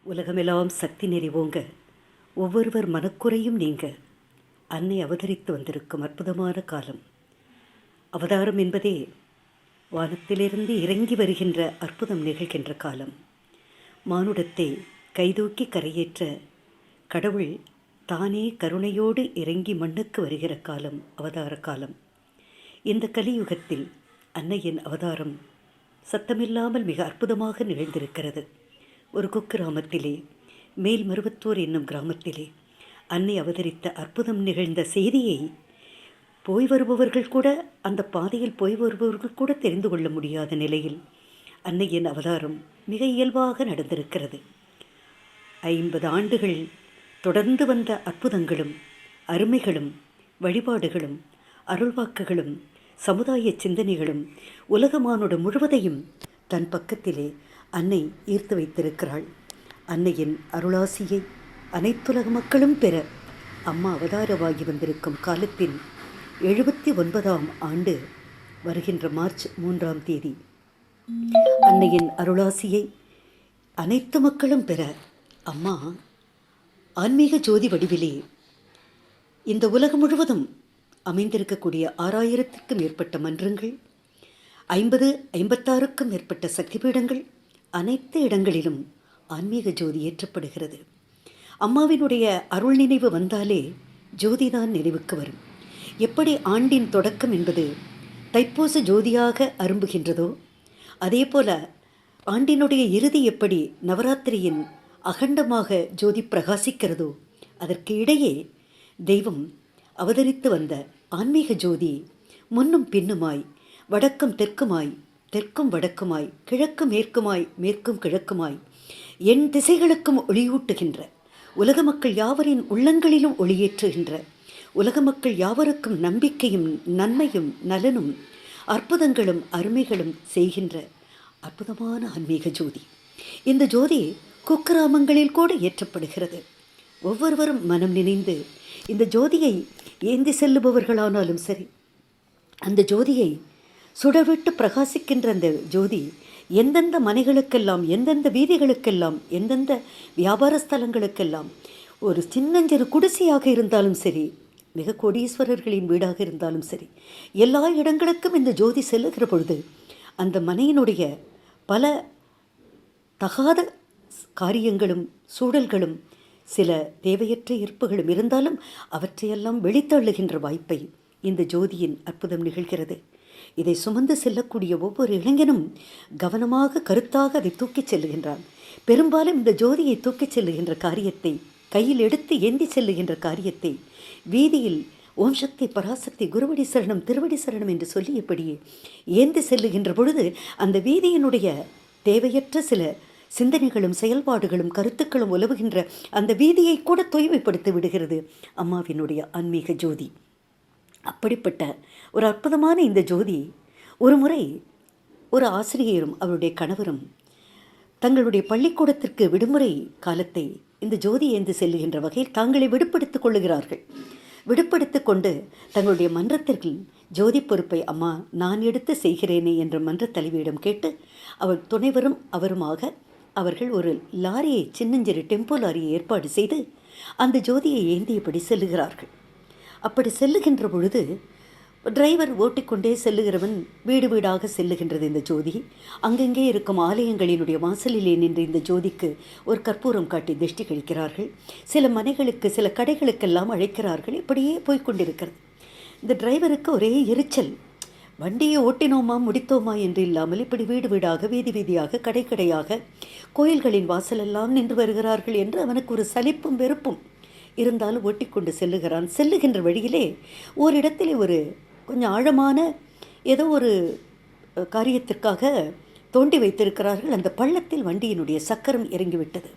உலகமெல்லாம் சக்தி நெறிவோங்க, ஒவ்வொருவர் மனக்குறையும் நீங்க அன்னை அவதரித்து வந்திருக்கும் அற்புதமான காலம். அவதாரம் என்பதே வானத்திலிருந்து இறங்கி வருகின்ற அற்புதம் நிகழ்கின்ற காலம். மானுடத்தை கைதூக்கி கரையேற்ற கடவுள் தானே கருணையோடு இறங்கி மண்ணுக்கு வருகிற காலம் அவதார காலம். இந்த கலியுகத்தில் அன்னையின் அவதாரம் சத்தமில்லாமல் மிக அற்புதமாக நிகழ்ந்திருக்கிறது. ஒரு குக்கிராமத்திலே, மேல்மருவத்தூர் என்னும் கிராமத்திலே அன்னை அவதரித்த அற்புதம் நிகழ்ந்த செய்தியை போய் வருபவர்கள் கூட, அந்த பாதையில் போய் வருபவர்கள் கூட தெரிந்து கொள்ள முடியாத நிலையில் அன்னையின் அவதாரம் மிக இயல்பாக நடந்திருக்கிறது. 50 ஆண்டுகள் தொடர்ந்து வந்த அற்புதங்களும் அருமைகளும் வழிபாடுகளும் அருள்வாக்குகளும் சமுதாய சிந்தனைகளும் உலகமானோடு முழுவதையும் தன் பக்கத்திலே அன்னை ஈர்த்து வைத்திருக்கிறாள். அன்னையின் அருளாசியை அனைத்துலக மக்களும் பெற அம்மா அவதாரமாகி வந்திருக்கும் காலத்தின் 79ஆம் ஆண்டு வருகின்ற மார்ச் 3ஆம் தேதி அன்னையின் அருளாசியை அனைத்து மக்களும் பெற அம்மா ஆன்மீக ஜோதி வடிவிலே இந்த உலகம் முழுவதும் அமைந்திருக்கக்கூடிய 6000க்கும் மேற்பட்ட மன்றங்கள், 56க்கும் மேற்பட்ட சக்தி பீடங்கள், அனைத்து இடங்களிலும் ஆன்மீக ஜோதி ஏற்றப்படுகிறது. அம்மாவினுடைய அருள் நினைவு வந்தாலே ஜோதிதான் நினைவுக்கு வரும். எப்படி ஆண்டின் தொடக்கம் என்பது தைப்பூச ஜோதியாக அரும்புகின்றதோ, அதே போல ஆண்டினுடைய இறுதி எப்படி நவராத்திரியின் அகண்டமாக ஜோதி பிரகாசிக்கிறதோ, அதற்கு இடையே தெய்வம் அவதரித்து வந்த ஆன்மீக ஜோதி முன்னும் பின்னுமாய், வடக்கும் தெற்குமாய், தெற்கும் வடக்குமாய், கிழக்கு மேற்குமாய், மேற்கும் கிழக்குமாய், என் திசைகளுக்கும் ஒளியூட்டுகின்ற, உலக மக்கள் யாவரின் உள்ளங்களிலும் ஒளியேற்றுகின்ற, உலக மக்கள் யாவருக்கும் நம்பிக்கையும் நன்மையும் நலனும் அற்புதங்களும் அருமைகளும் செய்கின்ற அற்புதமான ஆன்மீக ஜோதி. இந்த ஜோதி குக்கிராமங்களில் கூட ஏற்றப்படுகிறது. ஒவ்வொருவரும் மனம் நினைந்து இந்த ஜோதியை ஏந்தி செல்லுபவர்களானாலும் சரி, அந்த ஜோதியை சுடவிட்டு பிரகாசிக்கின்ற அந்த ஜோதி எந்தெந்த மனைகளுக்கெல்லாம், எந்தெந்த வீதிகளுக்கெல்லாம், எந்தெந்த வியாபார ஸ்தலங்களுக்கெல்லாம், ஒரு சின்னஞ்சிறு குடிசையாக இருந்தாலும் சரி, மிக கோடீஸ்வரர்களின் வீடாக இருந்தாலும் சரி, எல்லா இடங்களுக்கும் இந்த ஜோதி செல்லுகிற பொழுது அந்த மனையினுடைய பல தகாத காரியங்களும் சூழல்களும் சில தேவையற்ற ஈர்ப்புகளும் இருந்தாலும் அவற்றையெல்லாம் வெளித்தள்ளுகின்ற வாய்ப்பை இந்த ஜோதியின் அற்புதம் நிகழ்கிறது. இதை சுமந்து செல்லக்கூடிய ஒவ்வொரு இளைஞனும் கவனமாக கருத்தாக அதை தூக்கிச் செல்லுகின்றான். பெரும்பாலும் இந்த ஜோதியை தூக்கிச் செல்லுகின்ற காரியத்தை, கையில் எடுத்து ஏந்தி செல்லுகின்ற காரியத்தை வீதியில் ஓம் சக்தி பராசக்தி குருவடி சரணம் திருவடி சரணம் என்று சொல்லியபடியே ஏந்தி செல்லுகின்ற பொழுது அந்த வீதியினுடைய தேவையற்ற சில சிந்தனைகளும் செயல்பாடுகளும் கருத்துக்களும் உலவுகின்ற அந்த வீதியை கூட தூய்மைப்படுத்தி விடுகிறது அம்மாவினுடைய ஆன்மீக ஜோதி. அப்படிப்பட்ட ஒரு அற்புதமான இந்த ஜோதி ஒரு முறை ஒரு ஆசிரியரும் அவருடைய கணவரும் தங்களுடைய பள்ளிக்கூடத்திற்கு விடுமுறை காலத்தை இந்த ஜோதி ஏந்து செல்லுகின்ற வகையில் தாங்களை விடுபடுத்திக் கொள்ளுகிறார்கள். விடுபடுத்திக் கொண்டு தங்களுடைய மன்றத்திற்கு ஜோதி பொறுப்பை அம்மா நான் எடுத்து செய்கிறேனே என்ற மன்ற தலைவியிடம் கேட்டு அவர் துணைவரும் அவருமாக அவர்கள் ஒரு லாரியை, சின்னஞ்சிறு டெம்போ லாரியை ஏற்பாடு செய்து அந்த ஜோதியை ஏந்தியபடி செல்லுகிறார்கள். அப்படி செல்லுகின்ற பொழுது டிரைவர் ஓட்டிக்கொண்டே செல்லுகிறவன் வீடு வீடாக செல்லுகின்றது இந்த ஜோதி. அங்கங்கே இருக்கும் ஆலயங்களினுடைய வாசலிலே நின்று இந்த ஜோதிக்கு ஒரு கற்பூரம் காட்டி திருஷ்டி கழிக்கிறார்கள். சில மனைகளுக்கு, சில கடைகளுக்கெல்லாம் அழைக்கிறார்கள். இப்படியே போய்கொண்டிருக்கிறது. இந்த டிரைவருக்கு ஒரே எரிச்சல். வண்டியை ஓட்டினோமா முடித்தோமா என்று இல்லாமல் இப்படி வீடு வீடாக, வீதி வீதியாக, கடை கடையாக, கோயில்களின் வாசலெல்லாம் நின்று வருகிறார்கள் என்று அவனுக்கு ஒரு சலிப்பும் வெறுப்பும் இருந்தாலும் ஓட்டிக்கொண்டு செல்லுகிறான். செல்லுகின்ற வழியிலே ஓரிடத்திலே ஒரு கொஞ்சம் ஆழமான ஏதோ ஒரு காரியத்திற்காக தோண்டி வைத்திருக்கிறார்கள். அந்த பள்ளத்தில் வண்டியினுடைய சக்கரம் இறங்கிவிட்டது.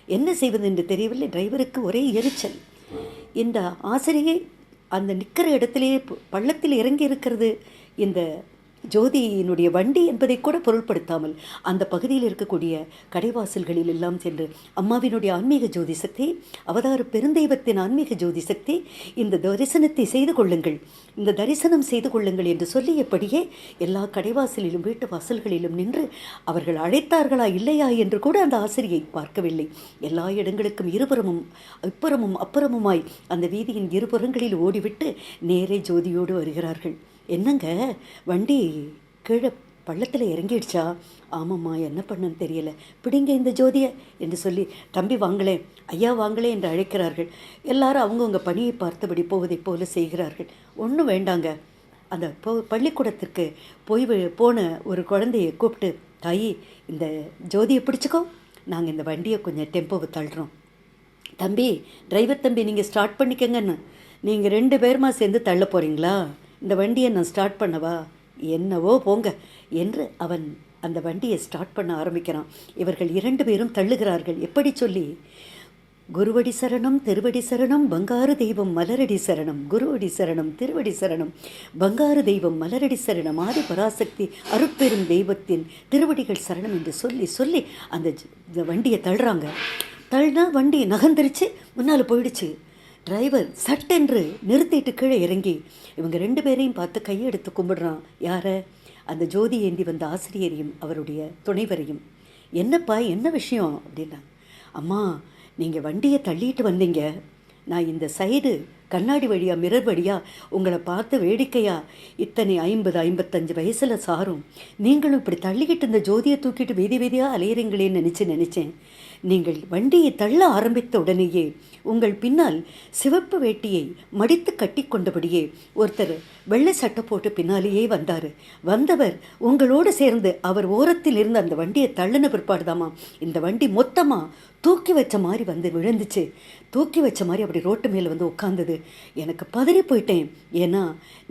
என்ன செய்வது என்று தெரியவில்லை. டிரைவருக்கு ஒரே எரிச்சல். இந்த ஆசிரியை அந்த நிற்கிற இடத்திலேயே பள்ளத்தில் இறங்கி இருக்கிறது இந்த ஜோதியினுடைய வண்டி என்பதை கூட பொருட்படுத்தாமல் அந்த பகுதியில் இருக்கக்கூடிய கடைவாசல்களில் எல்லாம் சென்று அம்மாவினுடைய ஆன்மீக ஜோதி சக்தி, அவதார பெருந்தெய்வத்தின் ஆன்மீக ஜோதி சக்தி, இந்த தரிசனத்தை செய்து கொள்ளுங்கள், இந்த தரிசனம் செய்து கொள்ளுங்கள் என்று சொல்லியபடியே எல்லா கடைவாசலிலும் வீட்டு வாசல்களிலும் நின்று அவர்கள் அழைத்தார்களா இல்லையா என்று கூட அந்த ஆசிரியை பார்க்கவில்லை. எல்லா இடங்களுக்கும் இருபுறமும் இப்புறமும் அப்புறமுமாய் அந்த வீதியின் இருபுறங்களில் ஓடிவிட்டு நேரே ஜோதியோடு வருகிறார்கள். என்னங்க வண்டி கீழே பள்ளத்தில் இறங்கிடுச்சா? ஆமாம்மா, என்ன பண்ணுன்னு தெரியல, பிடிங்க இந்த ஜோதியை என்று சொல்லி, தம்பி வாங்களே, ஐயா வாங்களே என்று அழைக்கிறார்கள். எல்லாரும் அவங்கவுங்க பணியை பார்த்தபடி போவதைப் போல செய்கிறார்கள். ஒன்றும் வேண்டாங்க. அந்த பள்ளிக்கூடத்திற்கு போன ஒரு குழந்தையை கூப்பிட்டு, தாயி இந்த ஜோதியை பிடிச்சிக்கோ, நாங்கள் இந்த வண்டியை கொஞ்சம் டெம்போவை தள்ளுறோம். தம்பி, டிரைவர் தம்பி, நீங்கள் ஸ்டார்ட் பண்ணிக்கங்கன்னு. நீங்கள் 2 பேருமா சேர்ந்து தள்ள போகிறீங்களா? இந்த வண்டியை நான் ஸ்டார்ட் பண்ணவா? என்னவோ போங்க என்று அவன் அந்த வண்டியை ஸ்டார்ட் பண்ண ஆரம்பிக்கிறான். இவர்கள் 2 பேரும் தள்ளுகிறார்கள். எப்படி சொல்லி, குருவடி சரணம் திருவடி சரணம் பங்காரு தெய்வம் மலரடி சரணம், குருவடி சரணம் திருவடி சரணம் பங்காரு தெய்வம் மலரடி சரணம், ஆதி பராசக்தி அருட்பெரும் தெய்வத்தின் திருவடிகள் சரணம் என்று சொல்லி சொல்லி அந்த வண்டியை தள்ளுறாங்க. தள்ளினா வண்டி நகர்ந்துருச்சு, முன்னால் போயிடுச்சு. டிரைவர் சட்டென்று நிறுத்திட்டு கீழே இறங்கி இவங்க 2 பேரையும் பார்த்து கையெடுத்து கும்பிடுறான். யாரை? அந்த ஜோதி ஏந்தி வந்த ஆசிரியரையும் அவருடைய துணைவரையும். என்னப்பா, என்ன விஷயம் அப்படின்னா, அம்மா நீங்கள் வண்டியை தள்ளிட்டு வந்தீங்க, நான் இந்த சைடு கண்ணாடி வழியாக மிரர் வழியாக உங்களை பார்த்து வேடிக்கையாக இத்தனை 50-55 வயசில் சாரும் நீங்களும் இப்படி தள்ளிக்கிட்டு இந்த ஜோதியை தூக்கிட்டு வீதி வீதியாக அலையிறீங்களேன்னு நினச்சேன். நீங்கள் வண்டியை தள்ள ஆரம்பித்த உடனேயே உங்கள் பின்னால் சிவப்பு வேட்டியை மடித்து கட்டி கொண்டபடியே ஒருத்தர் வெள்ளை சட்டை போட்டு பின்னாலேயே வந்தவர் உங்களோடு சேர்ந்து அவர் ஓரத்தில் இருந்து அந்த வண்டியை தள்ளின பிற்பாடுதாமா இந்த வண்டி மொத்தமாக தூக்கி வச்ச மாதிரி வந்து விழுந்துச்சு. தூக்கி வச்ச மாதிரி அப்படி ரோட்டு மேலே வந்து உட்காந்தது. எனக்கு பதறி போயிட்டேன். ஏன்னா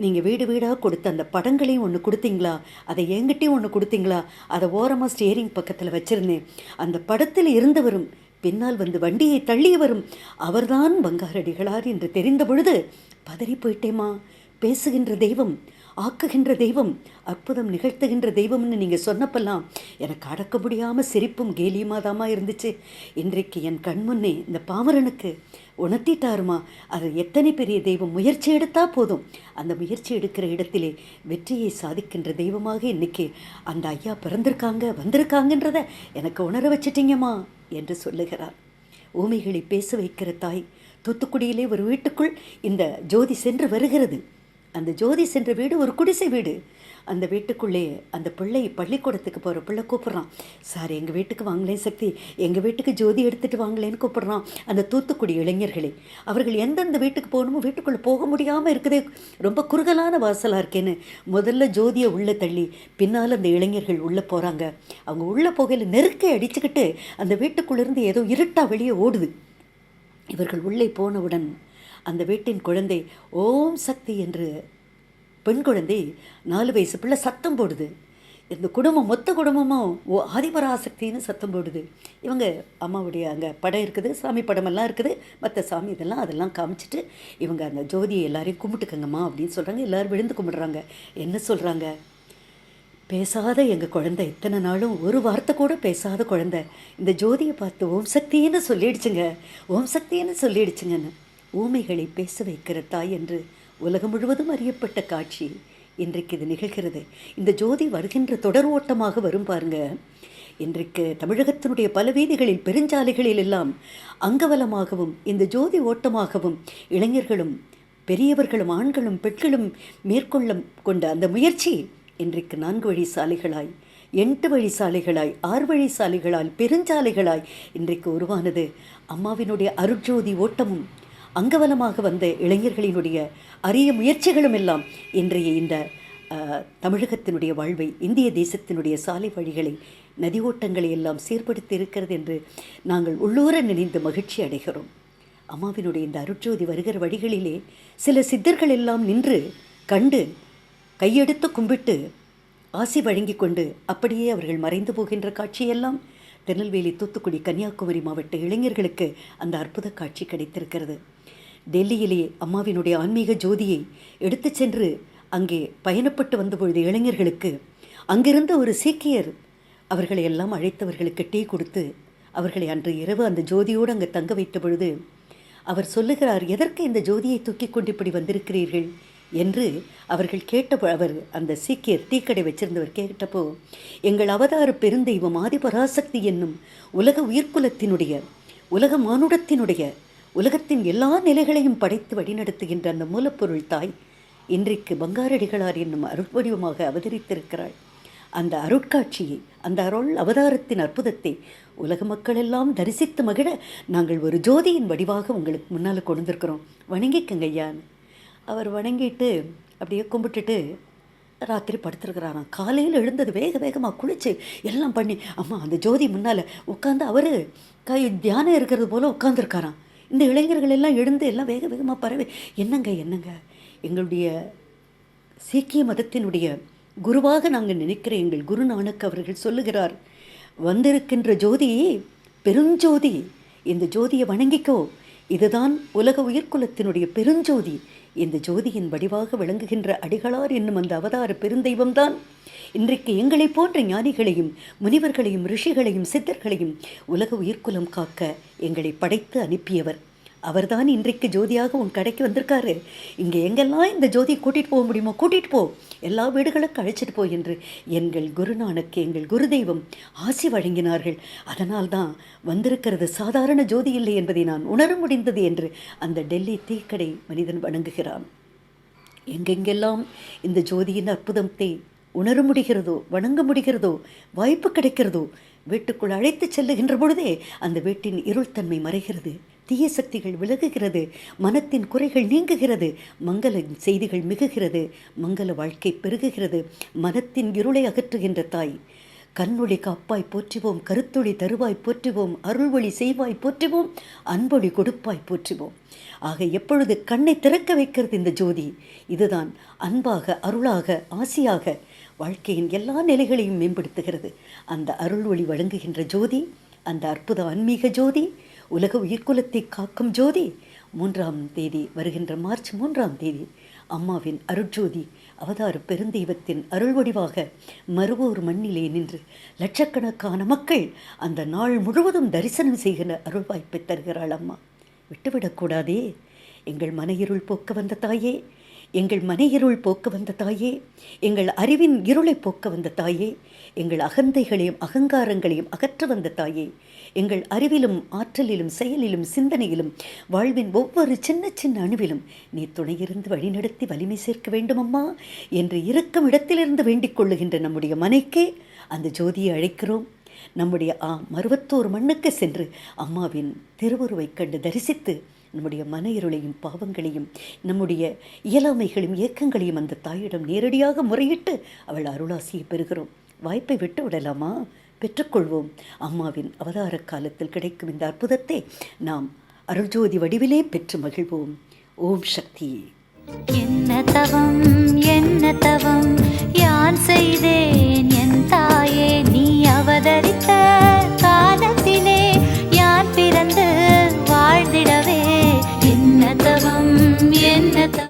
நீங்கள் வீடு வீடாக கொடுத்த அந்த படங்களையும் ஒன்று கொடுத்தீங்களா, அதை என்கிட்டையும் ஒன்று கொடுத்தீங்களா, அதை ஓரமாக ஸ்டியரிங் பக்கத்தில் வச்சுருந்தேன். அந்த படத்தில் இருந்தவரும் பின்னால் வந்து வண்டியை தள்ளியவரும் அவர்தான் பங்காரடிகளார் என்று தெரிந்த பொழுது பதறி போயிட்டேம்மா. பேசுகின்ற தெய்வம், ஆக்குகின்ற தெய்வம், அற்புதம் நிகழ்த்துகின்ற தெய்வம்னு நீங்கள் சொன்னப்பெல்லாம் எனக்கு அடக்க முடியாமல் சிரிப்பும் கேலியுமாதாமா இருந்துச்சு. இன்றைக்கு என் கண்முன்னே இந்த பாமரனுக்கு உணர்த்திட்டாருமா. அது எத்தனை பெரிய தெய்வம். முயற்சி எடுத்தால் போதும், அந்த முயற்சி எடுக்கிற இடத்திலே வெற்றியை சாதிக்கின்ற தெய்வமாக இன்றைக்கி அந்த ஐயா வந்திருக்காங்கன்றத எனக்கு உணர வச்சிட்டிங்கம்மா என்று சொல்லுகிறார். ஊமைகளை பேச வைக்கிற தாய். தூத்துக்குடியிலே ஒரு வீட்டுக்குள் இந்த ஜோதி சென்று வருகிறது. அந்த ஜோதி சென்ற வீடு ஒரு குடிசை வீடு. அந்த வீட்டுக்குள்ளே அந்த பிள்ளை பள்ளிக்கூடத்துக்கு போகிற பிள்ளை கூப்பிட்றான். சார் எங்கள் வீட்டுக்கு வாங்கலேன் சக்தி, எங்கள் வீட்டுக்கு ஜோதி எடுத்துகிட்டு வாங்கலேன்னு கூப்பிட்றான். அந்த தூத்துக்குடி இளைஞர்களே, அவர்கள் எந்தெந்த வீட்டுக்கு போகணுமோ வீட்டுக்குள்ளே போக முடியாமல் இருக்குது, ரொம்ப குறுகலான வாசலாக இருக்கேன்னு முதல்ல ஜோதியை உள்ளே தள்ளி பின்னால் அந்த இளைஞர்கள் உள்ளே போகிறாங்க. அவங்க உள்ளே போகையில் நெருக்கை அடிச்சுக்கிட்டு அந்த வீட்டுக்குள்ளேருந்து ஏதோ இருட்டாக வெளியே ஓடுது. இவர்கள் உள்ளே போனவுடன் அந்த வீட்டின் குழந்தை ஓம் சக்தி என்று பெண் குழந்தை 4 வயசு பிள்ளை சத்தம் போடுது. இந்த குடும்பம் மொத்த குடும்பமும் ஆதிபராசக்தின்னு சத்தம் போடுது. இவங்க அம்மாவுடைய அங்கே படம் இருக்குது, சாமி படமெல்லாம் இருக்குது, மற்ற சாமி அதெல்லாம் காமிச்சிட்டு இவங்க அந்த ஜோதியை எல்லாரையும் கும்பிட்டுக்கங்கம்மா அப்படின்னு சொல்கிறாங்க. எல்லோரும் விழுந்து கும்பிடுறாங்க. என்ன சொல்கிறாங்க? பேசாத எங்கள் குழந்தை, இத்தனை நாளும் ஒரு வார்த்தை கூட பேசாத குழந்தை இந்த ஜோதியை பார்த்து ஓம் சக்தின்னு சொல்லிடுச்சுங்கன்னு ஊமைகளை பேச வைக்கிற தாய் என்று உலகம் முழுவதும் அறியப்பட்ட காட்சி இன்றைக்கு இது நிகழ்கிறது. இந்த ஜோதி வருகின்ற தொடர் ஓட்டமாக வரும் பாருங்க. இன்றைக்கு தமிழகத்தினுடைய பல வீதிகளில் பெருஞ்சாலைகளில் எல்லாம் அங்கவலமாகவும் இந்த ஜோதி ஓட்டமாகவும் இளைஞர்களும் பெரியவர்களும் ஆண்களும் பெண்களும் மேற்கொள்ள கொண்ட அந்த முயற்சி இன்றைக்கு 4 வழி சாலைகளாய், 8 வழி சாலைகளாய், 6 வழி சாலைகளால், பெருஞ்சாலைகளாய் இன்றைக்கு உருவானது. அம்மாவினுடைய அருட்ஜோதி ஓட்டமும் அங்கவலமாக வந்த இளைஞர்களினுடைய அரிய முயற்சிகளும் எல்லாம் இன்றைய இந்த தமிழகத்தினுடைய வாழ்வை, இந்திய தேசத்தினுடைய சாலை வழிகளை, நதி ஓட்டங்களை எல்லாம் சீர்படுத்தி இருக்கிறது என்று நாங்கள் உள்ளூர நினைந்து மகிழ்ச்சி அடைகிறோம். அம்மாவினுடைய இந்த அருட்ஜோதி வருகிற வழிகளிலே சில சித்தர்கள் எல்லாம் நின்று கண்டு கையெடுத்து கும்பிட்டு ஆசி வழங்கி கொண்டு அப்படியே அவர்கள் மறைந்து போகின்ற காட்சியெல்லாம் திருநெல்வேலி, தூத்துக்குடி, கன்னியாகுமரி மாவட்ட இளைஞர்களுக்கு அந்த அற்புத காட்சி கிடைத்திருக்கிறது. டெல்லியிலே அம்மாவினுடைய ஆன்மீக ஜோதியை எடுத்து சென்று அங்கே பயணப்பட்டு வந்தபொழுது இளைஞர்களுக்கு அங்கிருந்த ஒரு சீக்கியர் அவர்களை எல்லாம் அழைத்தவர்களுக்கு டீ கொடுத்து அவர்களை அன்று இரவு அந்த ஜோதியோடு அங்கே தங்க வைத்த பொழுது அவர் சொல்லுகிறார், எதற்கு இந்த ஜோதியை தூக்கி கொண்டு இப்படி வந்திருக்கிறீர்கள் என்று அவர்கள் அவர் அந்த சீக்கியர் டீக்கடை வச்சிருந்தவர் கேட்டப்போ, எங்கள் அவதார பெருந்தெய்வம் ஆதிபராசக்தி என்னும் உலக உயிர்குலத்தினுடைய உலக மானுடத்தினுடைய உலகத்தின் எல்லா நிலைகளையும் படைத்து வழிநடத்துகின்ற அந்த மூலப்பொருள் தாய் இன்றைக்கு பங்காரடிகளார் என்னும் அருட்வடிவமாக அவதரித்திருக்கிறாள். அந்த அருட்காட்சியை, அந்த அருள் அவதாரத்தின் அற்புதத்தை உலக மக்கள் எல்லாம் தரிசித்து மகிழ நாங்கள் ஒரு ஜோதியின் வடிவாக உங்களுக்கு முன்னால் கொண்டு வந்திருக்கிறோம், வணங்கிக்கங்க ஐயான்னு. அவர் வணங்கிட்டு அப்படியே கும்பிட்டுட்டு ராத்திரி படுத்துருக்கிறாராம். காலையில் எழுந்தது வேக வேகமாக குளித்து எல்லாம் பண்ணி அம்மா அந்த ஜோதி முன்னால் உட்காந்து அவர் தியானம் இருக்கிறது போல் உட்காந்துருக்காராம். இந்த இளைஞர்கள் எல்லாம் எழுந்து எல்லாம் வேக வேகமாக பரவி, என்னங்க எங்களுடைய சீக்கிய மதத்தினுடைய குருவாக நாங்கள் நினைக்கிற எங்கள் குருநானக் அவர்கள் சொல்லுகிறார், வந்திருக்கின்ற ஜோதி பெருஞ்சோதி, இந்த ஜோதியை வணங்கிக்கோ, இதுதான் உலக உயிர்குலத்தினுடைய பெருஞ்சோதி. இந்த ஜோதியின் வடிவாக விளங்குகின்ற அடிகளார் என்னும் அந்த அவதார பெருந்தெய்வம்தான் இன்றைக்கு எங்களை போன்ற ஞானிகளையும் முனிவர்களையும் ரிஷிகளையும் சித்தர்களையும் உலக உயிர்குலம் காக்க எங்களை படைத்து அனுப்பியவர். அவர்தான் இன்றைக்கு ஜோதியாக உன் கடைக்கு வந்திருக்காரு. இங்கே எங்கெல்லாம் இந்த ஜோதியை கூட்டிகிட்டு போக முடியுமோ கூட்டிகிட்டு போ, எல்லா வீடுகளுக்கும் அழைச்சிட்டு போ என்று எங்கள் குருநானக்கு எங்கள் குருதெய்வம் ஆசி வழங்கினார்கள். அதனால்தான் வந்திருக்கிறது சாதாரண ஜோதி இல்லை என்பதை நான் உணர முடிந்தது என்று அந்த டெல்லி தீக்கடை மனிதன் வணங்குகிறான். எங்கெங்கெல்லாம் இந்த ஜோதியின் அற்புதத்தை உணர முடிகிறதோ வணங்க முடிகிறதோ வாய்ப்பு கிடைக்கிறதோ வீட்டுக்குள் அழைத்து செல்லுகின்ற பொழுதே அந்த வீட்டின் இருள்தன்மை மறைகிறது, தீய சக்திகள் விலகுகிறது, மனத்தின் குறைகள் நீங்குகிறது, மங்கள செய்திகள் மிகுகிறது, மங்கள வாழ்க்கை பெருகுகிறது. மனத்தின் இருளை அகற்றுகின்ற தாய், கண்ணொளி காப்பாய் போற்றுவோம், கருத்தொளி தருவாய் போற்றுவோம், அருள்வொளி செய்வாய் போற்றுவோம், அன்பொளி கொடுப்பாய் போற்றுவோம். ஆக எப்பொழுது கண்ணை திறக்க வைக்கிறது இந்த ஜோதி, இதுதான் அன்பாக அருளாக ஆசியாக வாழ்க்கையின் எல்லா நிலைகளையும் மேம்படுத்துகிறது. அந்த அருள் ஒளி வழங்குகின்ற ஜோதி, அந்த அற்புத ஆன்மீக ஜோதி, உலக உயிர்குலத்தை காக்கும் ஜோதி 3ஆம் தேதி வருகின்ற மார்ச் 3ஆம் தேதி அம்மாவின் அருட்ஜோதி அவதார பெருந்தெய்வத்தின் அருள் வடிவாக மறுவூர் மண்ணிலே நின்று லட்சக்கணக்கான மக்கள் அந்த நாள் முழுவதும் தரிசனம் செய்கிற அருள் வாய்ப்பை தருகிறாள் அம்மா. விட்டுவிடக்கூடாதே. எங்கள் மனையிருள் போக்க வந்த தாயே, எங்கள் மனையிருள் போக்க வந்த தாயே, எங்கள் அறிவின் இருளை போக்க வந்த தாயே, எங்கள் அகந்தைகளையும் அகங்காரங்களையும் அகற்ற வந்த தாயே, எங்கள் அறிவிலும் ஆற்றலிலும் செயலிலும் சிந்தனையிலும் வாழ்வின் ஒவ்வொரு சின்ன சின்ன அணுவிலும் நீ துணையிருந்து வழிநடத்தி வலிமை சேர்க்க வேண்டுமம்மா என்று இருக்கும் இடத்திலிருந்து வேண்டிக் கொள்ளுகின்ற நம்முடைய மனைக்கே அந்த ஜோதியை அழைக்கிறோம். நம்முடைய மருவத்தூர் மண்ணுக்கு சென்று அம்மாவின் திருவுருவை கண்டு தரிசித்து நம்முடைய மன இருளையும் பாவங்களையும் நம்முடைய இயலாமைகளையும் இயக்கங்களையும் அந்த தாயிடம் நேரடியாக முறையிட்டு அவள் அருளாசியை பெறுகிறோம். வாய்ப்பை விட்டு விடலாமா? பெற்றுக்கொள்வோம். அம்மாவின் அவதார காலத்தில் கிடைக்கும் இந்த அற்புதத்தை நாம் அருள்ஜோதி வடிவிலே பெற்று மகிழ்வோம். ஓம் சக்தி. என்ன தவம் யான் செய்தே